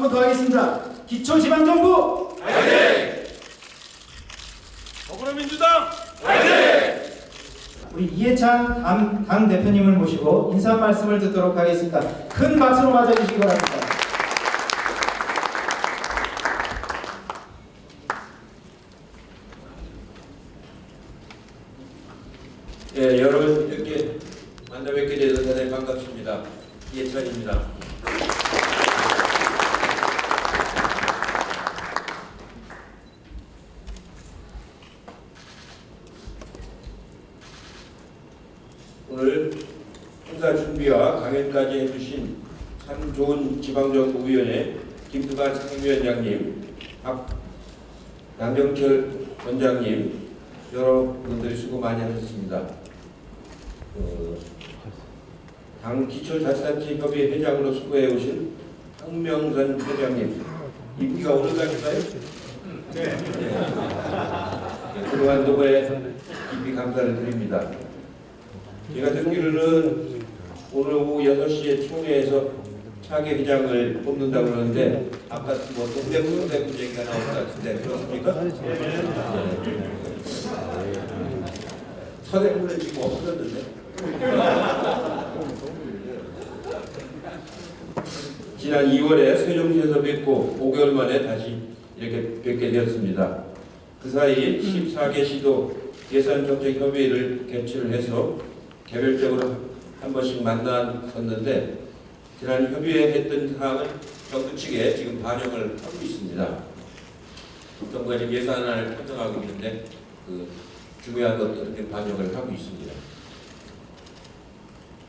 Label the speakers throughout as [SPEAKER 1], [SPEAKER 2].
[SPEAKER 1] 번 더 하겠습니다. 기초지방정부
[SPEAKER 2] 화이팅! 더불어민주당 화이팅!
[SPEAKER 1] 우리 이해찬 당 대표님을 모시고 인사 말씀을 듣도록 하겠습니다. 큰 박수로 맞아주시기 바랍니다.
[SPEAKER 3] 예, 여러분 이렇게 만나 뵙게 돼서 대단히 반갑습니다. 이해찬입니다. 오늘 행사 준비와 강연까지 해주신 참 좋은 지방정부위원회 김두관 상임위원장님, 양정철 원장님, 여러분들이 수고 많이 하셨습니다. 당 기초자치단체협의회 회장으로 수고해 오신 황명선 회장님, 임기가 오늘까지인가요? 네. 그동안 노고에 깊이 감사를 드립니다. 제가 듣기로는 오늘 오후 6시에 총회에서 차기 회장을 뽑는다고 그러는데 아까 뭐 동대문 얘기가 나온 것 같은데 그렇습니까? 서대문은 지금 없어졌는데 지난 2월에 세종시에서 뵙고 5개월 만에 다시 이렇게 뵙게 되었습니다. 그 사이 14개 시도 예산정책협의회를 개최를 해서 개별적으로 한 번씩 만났었는데 지난 협의회 했던 사항은 정부 측에 지금 반영을 하고 있습니다. 정부가 지금 예산을 편성하고 있는데 그 중요한 것들을 반영을 하고 있습니다.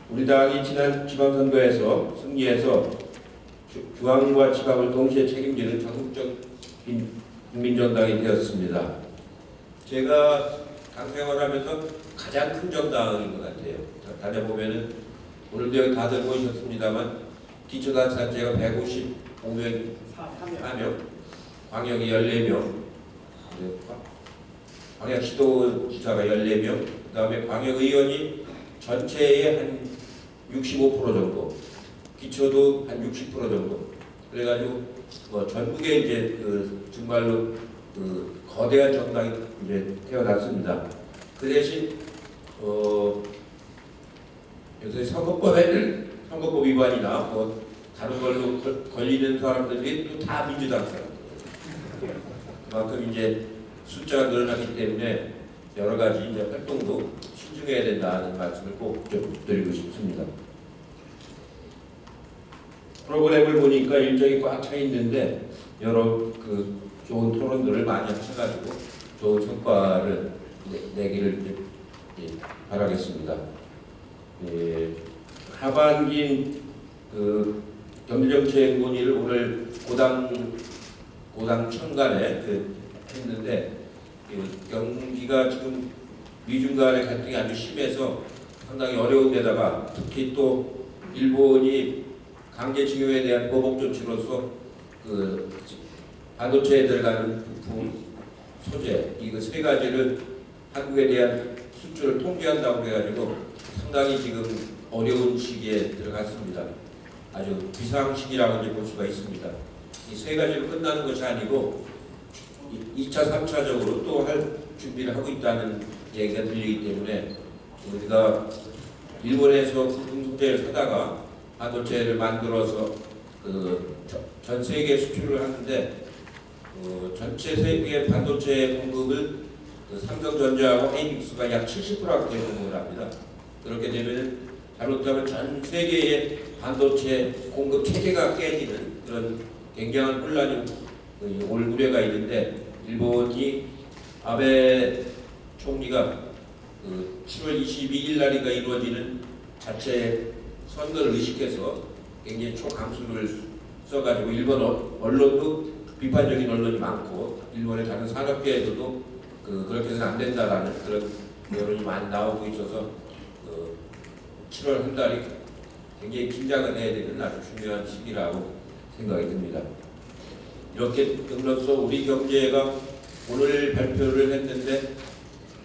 [SPEAKER 3] 우리 당이 지난 지방선거에서 승리해서 중앙과 지방을 동시에 책임지는 전국적인 국민정당이 되었습니다. 제가 당 생활하면서 가장 큰 정당인 것 같아요. 다녀보면은 오늘도 여기 다들 모이셨습니다만 기초자치단체가 155명, 광역이 14명, 광역시도지사가 14명, 그 다음에 광역의원이 전체의 한 65% 정도, 기초도 한 60% 정도. 그래가지고 뭐 전국에 이제 정말로 거대한 정당이 이제 태어났습니다. 그 대신 요새 선거법 위반이나 뭐 다른 걸로 걸리는 사람들이 또 다 민주당 사람들. 그만큼 이제 숫자가 늘어나기 때문에 여러 가지 이제 활동도 신중해야 된다는 말씀을 꼭 좀 드리고 싶습니다. 프로그램을 보니까 일정이 꽉 차 있는데 여러 좋은 토론들을 많이 하셔가지고 좋은 성과를 내기를 바라겠습니다. 하반기 경제정책 논의를 오늘 고당 천간에 했는데 경기가 지금 미중 간의 갈등이 아주 심해서 상당히 어려운 데다가 특히 또 일본이 강제징용에 대한 보복 조치로서 반도체에 들어가는 부품, 소재 이 세 가지를 한국에 대한 수출을 통제한다고 해가지고 상당히 지금 어려운 시기에 들어갔습니다. 아주 비상시기라고 이제 볼 수가 있습니다. 이 세 가지로 끝나는 것이 아니고 2차, 3차적으로 또 할 준비를 하고 있다는 얘기가 들리기 때문에 우리가 일본에서 부품 소재를 사다가 반도체를 만들어서 전 세계 수출을 하는데 전체 세계 반도체 공급을 삼성전자하고 하이닉스가 약 70%가 공급을 합니다. 그렇게 되면 잘못하면 전 세계의 반도체 공급 체계가 깨지는 그런 굉장한 혼란이 올 우려가 있는데 일본이 아베 총리가 7월 22일 날이가 이루어지는 자체 선거를 의식해서 굉장히 초강수를 써가지고 일본 언론도 비판적인 언론이 많고 일본의 다른 산업계에서도 그렇게 해서는 안 된다라는 그런 여론이 많이 나오고 있어서 7월 한 달이 굉장히 긴장을 해야 되는 아주 중요한 시기라고 생각이 듭니다. 이렇게 됨으로써 우리 경제가 오늘 발표를 했는데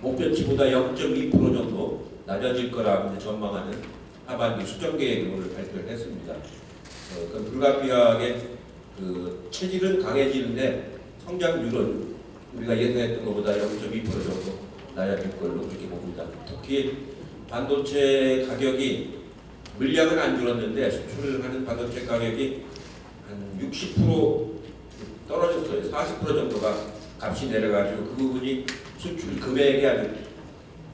[SPEAKER 3] 목표치보다 0.2% 정도 낮아질 거라고 전망하는 하반기 수정 계획을 오늘 발표를 했습니다. 그건 불가피하게 그 체질은 강해지는데 성장률은 우리가 예상했던 것보다 0.2% 정도 낮아질 걸로 그렇게 봅니다. 특히 반도체 가격이 물량은 안 줄었는데 수출을 하는 반도체 가격이 한 60% 떨어졌어요. 40% 정도가 값이 내려가지고 그 부분이 수출 금액에 아주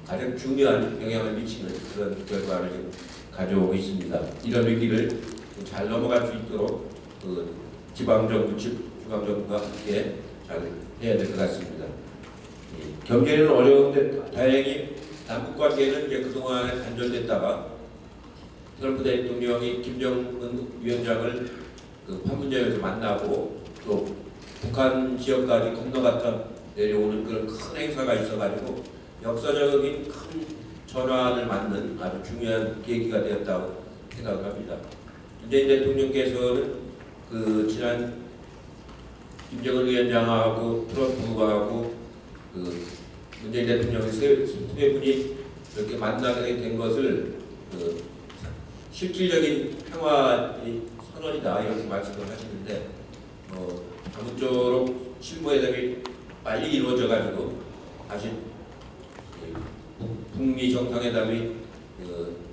[SPEAKER 3] 가장 중요한 영향을 미치는 그런 결과를 지금 가져오고 있습니다. 이런 위기를 잘 넘어갈 수 있도록 그 지방정부 즉 중앙정부가 함께 잘 해야 될 것 같습니다. 경제는 어려운데 다행히 남북관계는 이제 그동안 단절됐다가 트럼프 대통령이 김정은 위원장을 그 판문점에서 만나고 또 북한 지역까지 건너갔다 내려오는 그런 큰 행사가 있어가지고 역사적인 큰 전환을 맞는 아주 중요한 계기가 되었다고 생각을 합니다. 문재인 대통령께서는 그 지난 김정은 위원장하고 트럼프하고 그 문재인 대통령의 세 분이 이렇게 만나게 된 것을 그 실질적인 평화의 선언이다 이렇게 말씀을 하시는데 아무쪼록 실무회담이 빨리 이루어져가지고 다시 북미 정상회담이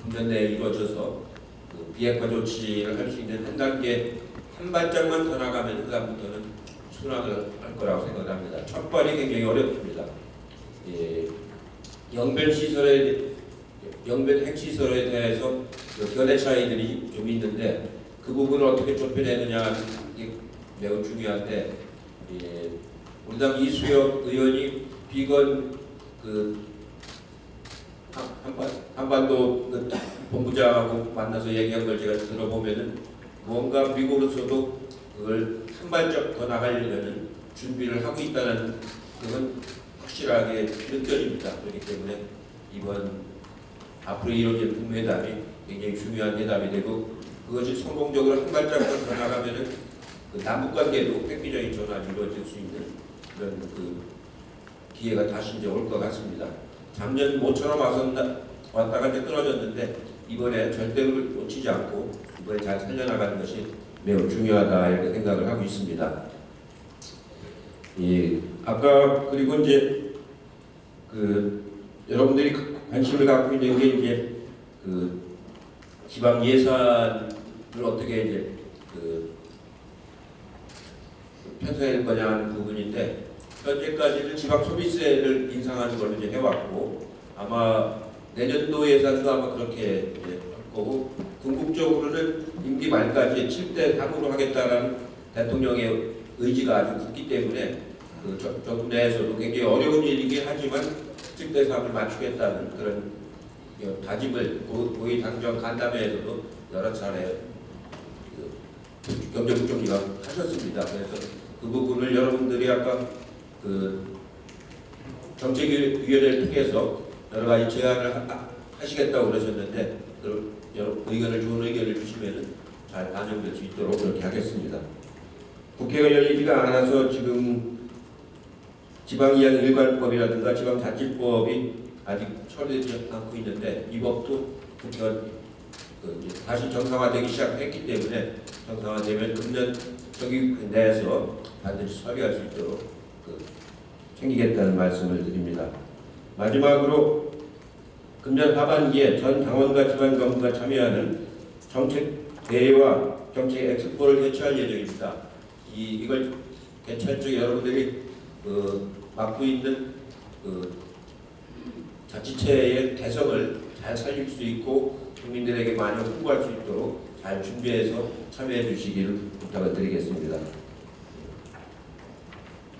[SPEAKER 3] 금년 내에 이루어져서 그 비핵화 조치를 할 수 있는 한 단계 한 발짝만 더 나가면 그다음부터는 순항을 할 거라고 생각합니다. 첫 발이 굉장히 어렵습니다. 영변 핵시설에 대해서 견해 차이들이 좀 있는데 그 부분을 어떻게 좁혀내느냐 이게 매우 중요한데 우리 당 이수혁 의원이 비건 그 한반도 그 본부장하고 만나서 얘기한 걸 제가 들어보면은 뭔가 미국으로서도 그걸 한 발짝 더 나가려는 준비를 하고 있다는 그건 확실하게 느껴집니다. 그렇기 때문에 이번 앞으로 이루어질 북미회담이 굉장히 중요한 회담이 되고 그것이 성공적으로 한 발짝 더 나가면은 그 남북관계도 획기적인 전환이 이루어질 수 있는 그런 그 기회가 다시 이제 올 것 같습니다. 작년 모처럼 왔다가 이제 끊어졌는데 이번에 절대로 놓치지 않고 이번에 잘 살려나가는 것이 매우 중요하다 이렇게 생각을 하고 있습니다. 아까 그리고 이제 그 여러분들이 관심을 갖고 있는 게 이제 그 지방 예산을 어떻게 이제 그 편성할 거냐 하는 부분인데 현재까지는 지방 소비세를 인상하는 걸로 이제 해왔고 아마 내년도 예산도 아마 그렇게 이제 할 거고 궁극적으로는 임기 말까지 7대 3으로 하겠다라는 대통령의 의지가 아주 굳기 때문에 그 정부 내에서도 굉장히 어려운 일이긴 하지만 7대 3을 맞추겠다는 그런 다짐을 고위 당정 간담회에서도 여러 차례 그 경제부총리가 하셨습니다. 그래서 그 부분을 여러분들이 아까 그 정책위원회를 통해서 여러 가지 제안을 하시겠다고 그러셨는데 의견을 좋은 의견을 주시면은 잘 반영될 수 있도록 그렇게 하겠습니다. 국회가 열리지가 않아서 지금 지방이양일관법이라든가 지방자치법이 아직 처리되지 않고 있는데 이 법도 국회가 다시 정상화되기 시작했기 때문에 정상화되면 금년 저기 내에서 반드시 처리할 수 있도록 챙기겠다는 말씀을 드립니다. 마지막으로 금년 하반기에 전 당원과 지방정부가 참여하는 정책 대회와 정책 엑스포를 개최할 예정입니다. 이걸 개최할 적에 여러분들이 맡고 있는 자치체의 개성을 잘 살릴 수 있고 국민들에게 많이 홍보할 수 있도록 잘 준비해서 참여해 주시기를 부탁을 드리겠습니다.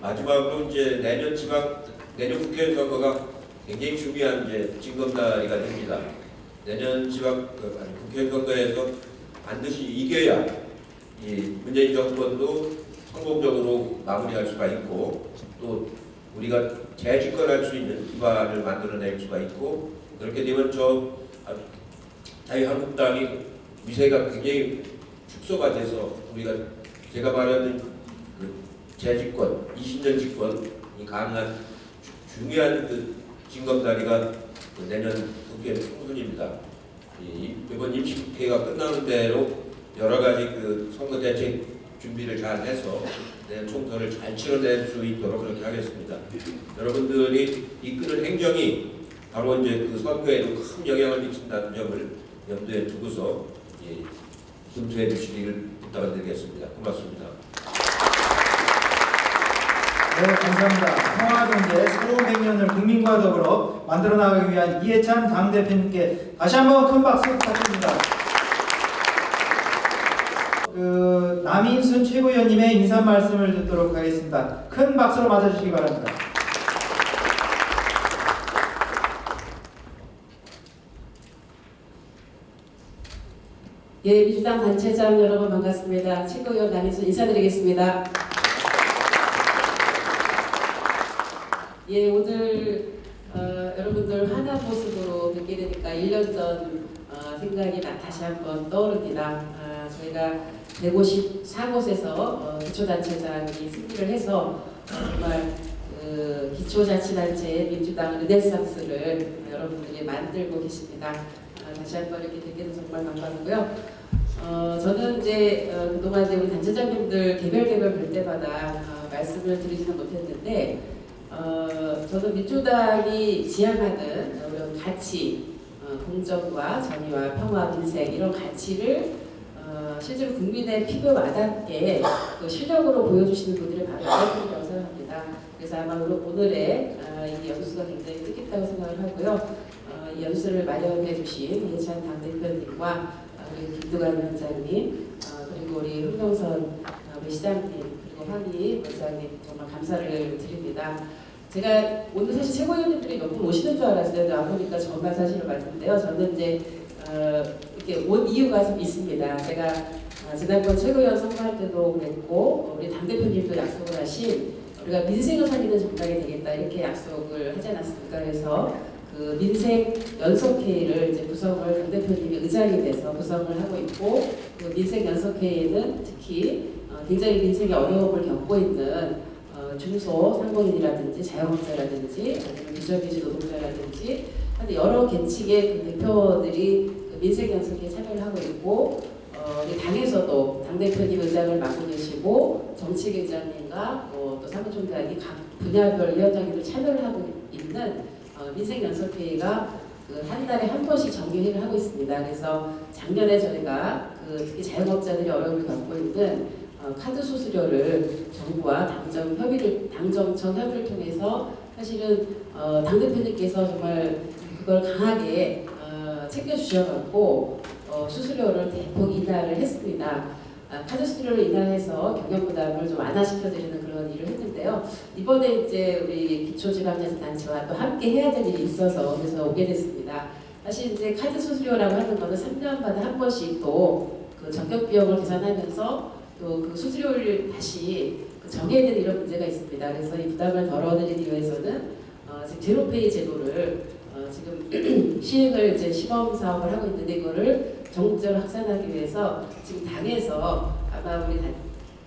[SPEAKER 3] 마지막으로 이제 내년 국회 선거가 굉장히 중요한 이제 징검다리가 됩니다. 내년 국회 선거에서 반드시 이겨야 이 문재인 정권도 성공적으로 마무리할 수가 있고 또 우리가 재집권할 수 있는 기반을 만들어낼 수가 있고 그렇게 되면 자유한국당이 위세가 굉장히 축소가 돼서 우리가 제가 말하는 그 재집권, 20년 집권이 가능한 중요한 그 징검다리가 내년 국회 총선입니다. 이번 임시국회가 끝나는 대로 여러 가지 그 선거 대책 준비를 잘 해서 내일 총선을 잘 치러낼 수 있도록 그렇게 하겠습니다. 여러분들이 이끄는 행정이 바로 이제 그 선거에도 큰 영향을 미친다는 점을 염두에 두고서 검토해 주시기를 부탁드리겠습니다. 고맙습니다.
[SPEAKER 1] 네, 감사합니다. 평화경제 새로운 100년을 국민과 더불어 만들어 나가기 위한 이해찬 당대표님께 다시 한번 큰 박수 부탁드립니다. 남인순 최고위원님의 인사 말씀을 듣도록 하겠습니다. 큰 박수로 맞아주시기 바랍니다.
[SPEAKER 4] 예, 민주당 단체장 여러분 반갑습니다. 최고위원 남인순 인사드리겠습니다. 예, 오늘 여러분들 환한 모습으로 뵙게 되니까 1년 전 생각이 다시 한번 떠오릅니다. 저희가 154곳에서 기초단체장이 승리를 해서 정말 기초자치단체의 민주당 르네상스를 여러분들이 만들고 계십니다. 다시 한번 이렇게 뵙게 돼서 정말 반갑고요. 저는 이제 그동안 이제 우리 단체장님들 개별 볼 때마다 말씀을 드리지는 못했는데 저는 민주당이 지향하는 이런 가치, 공정과 정의와 평화, 민생 이런 가치를 실제로 국민의 피부에 와닿게 그 실력으로 보여주시는 분들이 바로 여러분이라고 생각합니다. 그래서 아마 오늘의 이 연수가 굉장히 뜻깊다고 생각을 하고요. 이 연수를 마련해 주신 이해찬 당대표님과 우리 김두관 위원장님, 그리고 우리 흥명선 우리 시장님, 그리고 황희 원장님 정말 감사를 드립니다. 제가 오늘 사실 최고위원님들이 몇 분 오시는 줄 알았어요. 안 보니까 저만 사실을 말씀인데요. 저는 이제 이렇게 온 이유가 좀 있습니다. 제가 지난번 최고위원 선거할 때도 그랬고 우리 당대표님도 약속을 하신 우리가 민생을 살리는 정당이 되겠다 이렇게 약속을 하지 않았습니까? 그래서 그 민생 연석회의를 이제 구성을 당대표님이 의장이 돼서 구성을 하고 있고 그 민생 연석회의는 특히 굉장히 민생의 어려움을 겪고 있는 중소 상공인이라든지 자영업자라든지 아니면 비정규직 노동자라든지 여러 계층의 그 대표들이 그 민생연석에 참여를 하고 있고 우리 당에서도 당대표님 의장을 맡고 계시고 정책위원장님과 또 사무총장이 각 분야별 위원장님들 참여를 하고 있는 민생연석회의가 그 한 달에 한 번씩 정기회의를 하고 있습니다. 그래서 작년에 저희가 그 특히 자영업자들이 어려움을 겪고 있는 카드 수수료를 정부와 당정청 협의를 통해서 사실은 당대표님께서 정말 그걸 강하게 챙겨주셔갖고 수수료를 대폭 인하를 했습니다. 카드 수수료를 인하해서 경영 부담을 좀 완화시켜드리는 그런 일을 했는데요. 이번에 이제 우리 기초지방자치단체와 또 함께 해야 될 일이 있어서 그래서 오게 됐습니다. 사실 이제 카드 수수료라고 하는 거는 3년마다 한 번씩 또 그 전격 비용을 계산하면서 또 그 수수료를 다시 정해야 되는 이런 문제가 있습니다. 그래서 이 부담을 덜어드리기 위해서는 지금 제로페이 제도를 지금 시행을 이제 시범 사업을 하고 있는데 이거를 전국적으로 확산하기 위해서 지금 당에서 아마 우리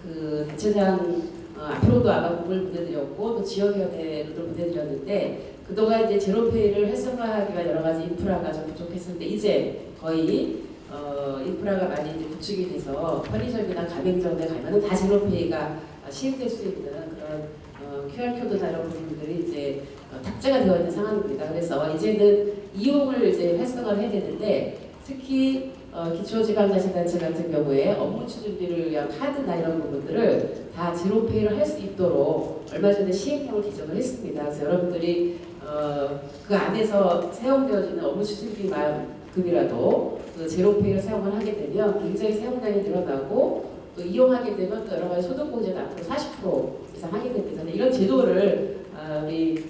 [SPEAKER 4] 그 단체장 앞으로도 아마 공을 보내드렸고 또 지역위원회로도 보내드렸는데 그동안 이제 제로페이를 활성화하기 위한 여러 가지 인프라가 좀 부족했었는데 이제 거의 인프라가 많이 이제 구축이 돼서 편의점이나 가맹점에 가면은 다 제로페이가 시행될 수 있는 그런 QR코드나 이런 부분들이 이제 탑재가 되어 있는 상황입니다. 그래서 이제는 이용을 이제 활성화를 해야 되는데 특히 기초지방자치단체 같은 경우에 업무 추진비를 위한 카드나 이런 부분들을 다 제로페이를 할 수 있도록 얼마 전에 시행령을 개정을 했습니다. 그래서 여러분들이 그 안에서 사용되어지는 업무 추진비만큼이라도 그 제로페이를 사용을 하게 되면 굉장히 사용량이 늘어나고 또 이용하게 되면 또 여러 가지 소득공제는 앞으로 40% 이상 하게 됩니다. 이런 제도를 우리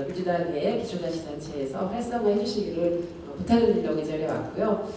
[SPEAKER 4] 민주당의 기초자치단체에서 활성화해 주시기를 부탁을 드리려고 이 자리에 왔고요.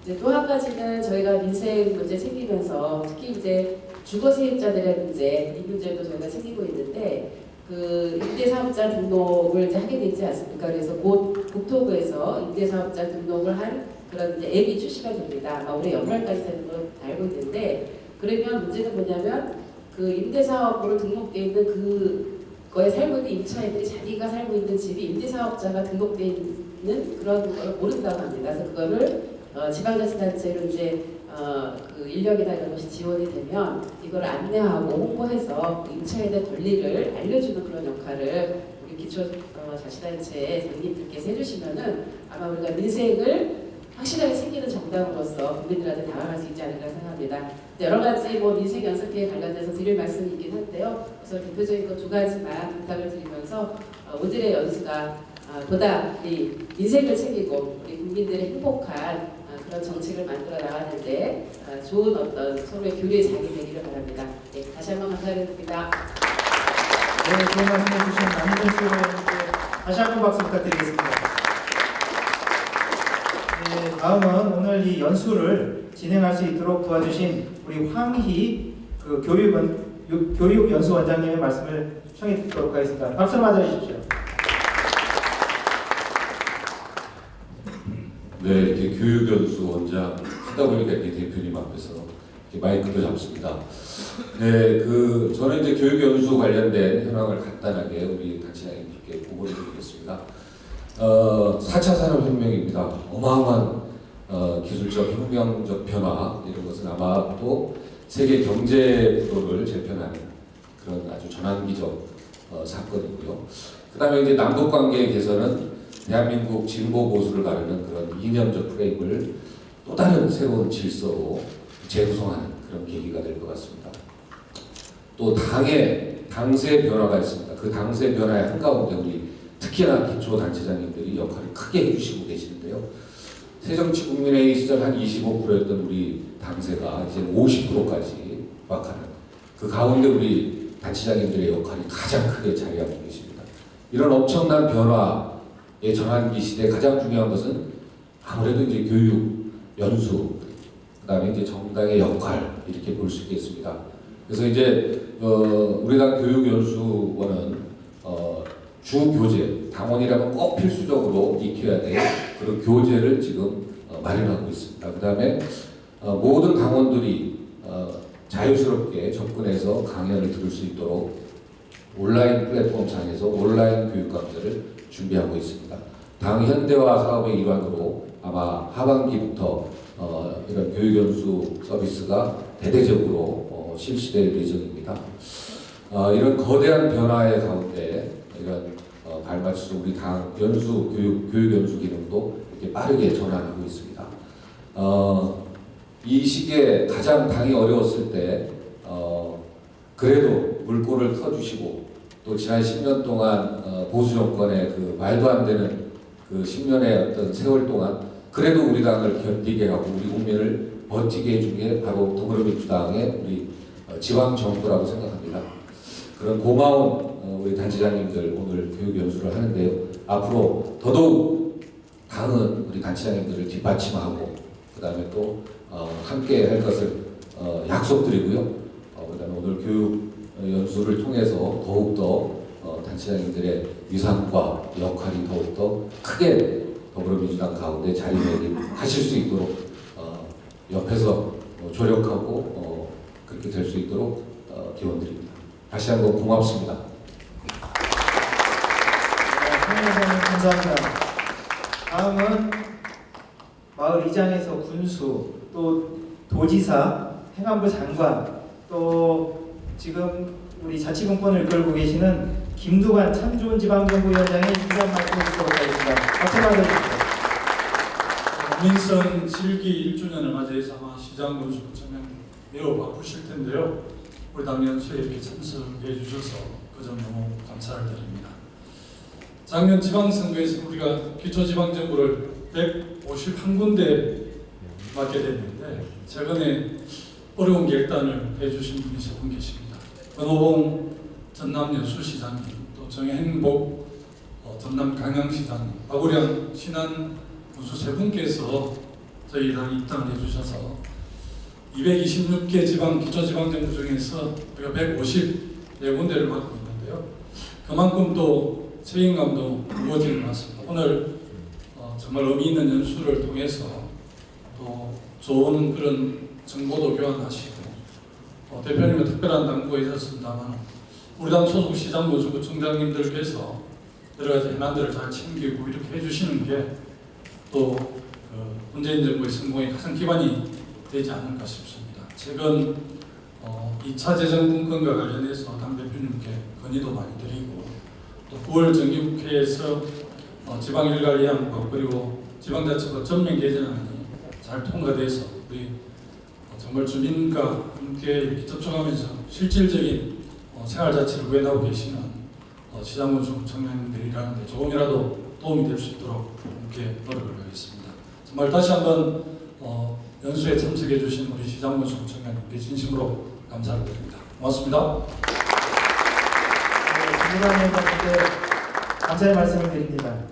[SPEAKER 4] 이제 또 한 가지는 저희가 민생 문제 챙기면서 특히 이제 주거 세입자들의 문제 이 문제도 저희가 챙기고 있는데 그 임대사업자 등록을 이제 하게 되지 않습니까? 그래서 곧 국토부에서 임대사업자 등록을 한 그런 이제 앱이 출시가 됩니다. 아마 올해 연말까지 되는 걸 알고 있는데 그러면 문제는 뭐냐면 그 임대사업으로 등록되어 있는 그거에 살고 있는 임차인들이 자기가 살고 있는 집이 임대사업자가 등록되어 있는 그런 걸 모른다고 합니다. 그래서 그거를 지방자치단체로 이제 그 인력이나 이런 것이 지원이 되면 이걸 안내하고 홍보해서 임차에 대한 권리를 알려주는 그런 역할을 우리 기초 자치단체 장님들께서 해주시면은 아마 우리가 민생을 확실하게 챙기는 정당으로서 국민들한테 다가갈 수 있지 않을까 생각합니다. 여러 가지 민생 연습계에 관련돼서 드릴 말씀이 있긴 한데요. 우선 대표적인 것 두 가지만 부탁을 드리면서 오늘의 연수가 보다 우리 민생을 챙기고 우리 국민들의 행복한 그런 정책을 만들어 나가는데 좋은 어떤 서로의 교류의 장이 되기를 바랍니다. 네, 다시 한번 감사드립니다.
[SPEAKER 1] 네, 좋은 말씀 해주신 남인정 씨에게 다시 한번 박수 부탁드리겠습니다. 네, 다음은 오늘 이 연수를 진행할 수 있도록 도와주신 우리 황희 그 교육연수원장님의 말씀을 청해 듣도록 하겠습니다. 박수 맞아 주십시오.
[SPEAKER 5] 네, 이렇게 교육연수 원장 하다 보니까 이렇게 대표님 앞에서 이렇게 마이크도 잡습니다. 네, 저는 이제 교육연수 관련된 현황을 간단하게 우리 단체장님께 보고를 드리겠습니다. 4차 산업혁명입니다. 어마어마한 기술적 혁명적 변화 이런 것은 아마 또 세계 경제 구도를 재편하는 그런 아주 전환기적 사건이고요. 그 다음에 이제 남북 관계에 개선은 대한민국 진보 보수를 가르는 그런 이념적 프레임을 또 다른 새로운 질서로 재구성하는 그런 계기가 될 것 같습니다. 또 당세 변화가 있습니다. 그 당세 변화의 한가운데 우리 특히나 기초단체장님들이 역할을 크게 해주시고 계시는데요. 새정치국민회의 시절 한 25%였던 우리 당세가 이제 50%까지 육박하는 그 가운데 우리 단체장님들의 역할이 가장 크게 자리하고 계십니다. 이런 엄청난 변화의 전환기 시대에 가장 중요한 것은 아무래도 이제 교육, 연수, 그다음에 이제 정당의 역할 이렇게 볼 수 있겠습니다. 그래서 이제 우리 당 교육연수원은 주 교재, 당원이라면 꼭 필수적으로 익혀야 될 그런 교재를 지금 마련하고 있습니다. 그 다음에 모든 당원들이 자유스럽게 접근해서 강연을 들을 수 있도록 온라인 플랫폼 상에서 온라인 교육 강좌를 준비하고 있습니다. 당 현대화 사업의 일환으로 아마 하반기부터 이런 교육연수 서비스가 대대적으로 실시될 예정입니다. 이런 거대한 변화의 가운데 이런 발맞춰서 우리 당 교육연수 기능도 이렇게 빠르게 전환하고 있습니다. 이 시기에 가장 당이 어려웠을 때 그래도 물꼬를 터주시고 또 지난 10년 동안 보수 정권의 그 말도 안 되는 그 10년의 어떤 세월 동안 그래도 우리 당을 견디게 하고 우리 국민을 버티게 해준 게 바로 더불어민주당의 우리 지방 정부라고 생각합니다. 그런 고마운 우리 단체장님들 오늘 교육 연수를 하는데요. 앞으로 더더욱 당은 우리 단체장님들을 뒷받침하고 그 다음에 또 함께 할 것을 약속드리고요. 그 다음에 오늘 교육 연수를 통해서 더욱더 단체장님들의 위상과 역할이 더욱더 크게 더불어민주당 가운데 자리매김하실 수 있도록 옆에서 조력하고 그렇게 될 수 있도록 기원드립니다. 다시 한번 고맙습니다.
[SPEAKER 1] 황의장님 감사합니다. 다음은 마을 이장에서 군수, 또 도지사, 행안부 장관, 또 지금 우리 자치분권을 이끌고 계시는 김두관 참 좋은 지방정부위원장의 인사 말씀을 듣도록 하겠습니다. 박수 받아주십시오.
[SPEAKER 2] 민선 7기 1주년을 맞이해서 아마 시장 군수 부처님 매우 바쁘실 텐데요. 우리 당 연수에 이렇게 참석해 주셔서 그 점 너무 감사를 드립니다. 작년 지방선거에서 우리가 기초지방정부를 151군데 맡게 됐는데 최근에 어려운 결단을 해주신 분이 세 분 계십니다. 권호봉 전남여수시장님, 또 정행복 전남 강양시장님, 박우량 신안 군수 세 분께서 저희 당에 입당을 해주셔서 226개 지방 기초지방정부 중에서 우리가 154군데를 맡고 있는데요. 그만큼 또 책임감도 무거워지는 것 같습니다. 오늘 정말 의미 있는 연수를 통해서 또 좋은 그런 정보도 교환하시고 대표님은 특별한 당부가 있었습니다만 우리 당 소속 시장 군수구청장님들께서 여러 가지 현안들을 잘 챙기고 이렇게 해주시는 게 또 문재인 정부의 성공의 가장 기반이 되지 않을까 싶습니다. 최근 2차 재정분권과 관련해서 당대표님께 건의도 많이 드리고 또 9월 정기국회에서 지방일괄이양법 그리고 지방자치법 전면 개정안이 잘 통과돼서 우리 정말 주민과 함께 이렇게 접촉하면서 실질적인 생활자치를 구해나가고 계시는 시장군수 청년들이라는데 조금이라도 도움이 될 수 있도록 함께 노력을 하겠습니다. 정말 다시 한번 연수에 참석해 주신 우리 시장군수 청년님께 진심으로 감사를 드립니다. 고맙습니다.
[SPEAKER 1] 김부장님께 감사의 말씀을 드립니다.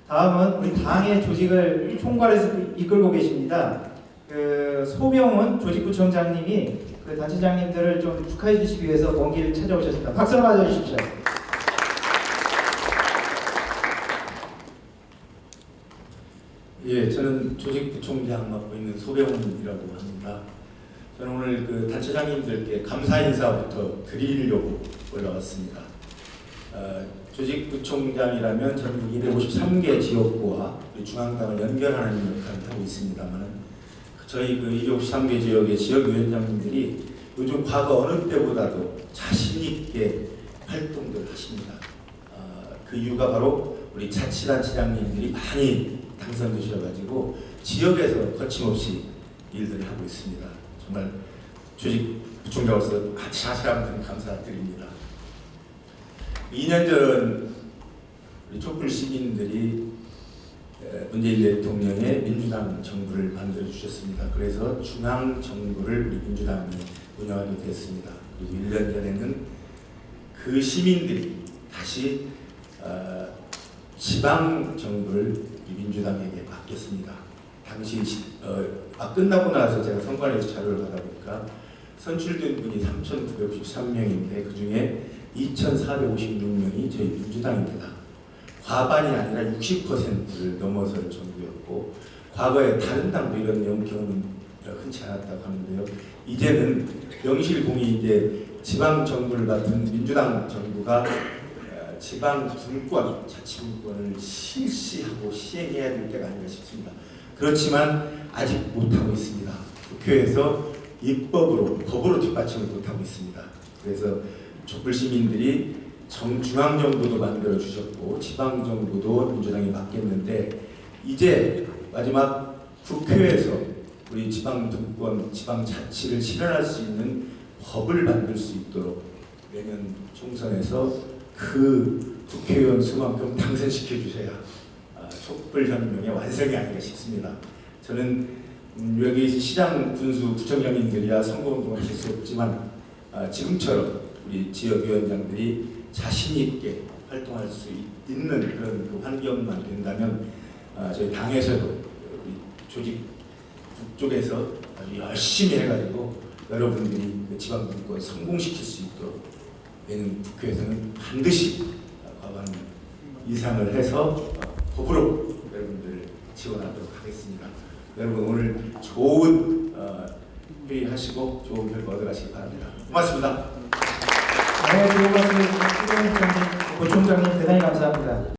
[SPEAKER 1] 다음은 우리 당의 조직을 총괄해서 이끌고 계십니다. 소병훈 조직부총장님이 단체장님들을 좀 축하해 주시기 위해서 먼 길 찾아오셨습니다. 박수로 맞아주십시오.
[SPEAKER 6] 예, 저는 조직부총장 맡고 있는 소병훈이라고 합니다. 저는 오늘 단체장님들께 감사 인사부터 드리려고 올라왔습니다. 조직부총장이라면 전국 253개 지역구와 중앙당을 연결하는 역할을 하고 있습니다만 저희 253개 지역의 지역위원장님들이 요즘 과거 어느 때보다도 자신 있게 활동들 하십니다. 그 이유가 바로 우리 자치단체장님들이 많이 당선되셔가지고 지역에서 거침없이 일들을 하고 있습니다. 정말 조직부총장으로서 다시 한번 감사드립니다. 2년 전 우리 촛불 시민들이 문재인 대통령의 민주당 정부를 만들어 주셨습니다. 그래서 중앙 정부를 우리 민주당이 운영하게 됐습니다. 그리고 1년 전에는 그 시민들이 다시 지방 정부를 민주당에게 맡겼습니다. 당시 끝나고 나서 제가 선관위에서 자료를 받아보니까 선출된 분이 3,993명인데 그 중에 2,456명이 저희 민주당입니다. 과반이 아니라 60%를 넘어설 정도였고 과거에 다른 당도 이런 경우는 흔치 않았다고 하는데요. 이제는 명실공히 이제 지방 정부를 맡은 민주당 정부가 지방 분권, 자치분권을 실시하고 시행해야 될 때가 아닌가 싶습니다. 그렇지만 아직 못하고 있습니다. 국회에서 입법으로, 법으로 뒷받침을 못하고 있습니다. 그래서 촛불 시민들이 중앙정부도 만들어 주셨고 지방정부도 민주당이 맡겼는데 이제 마지막 국회에서 우리 지방분권, 지방자치를 실현할 수 있는 법을 만들 수 있도록 내년 총선에서 그 국회의원 수만큼 당선시켜 주셔야 촛불혁명의 완성이 아닌가 싶습니다. 저는 여기 시장, 군수, 구청장님들이야 선거운동을 하실 수 없지만 지금처럼 우리 지역위원장들이 자신 있게 활동할 수 있는 그런 그 환경만 된다면 저희 당에서도 우리 조직 쪽에서 아주 열심히 해가지고 여러분들이 그 지방분권 성공시킬 수 있도록 내년 국회에서는 반드시 과반 이상을 해서 법으로 여러분들을 지원하도록 하겠습니다. 여러분 오늘 좋은 회의하시고 좋은 결과 얻어가시기 바랍니다. 고맙습니다.
[SPEAKER 1] 네, 그리고 부총장님 대단히 감사합니다.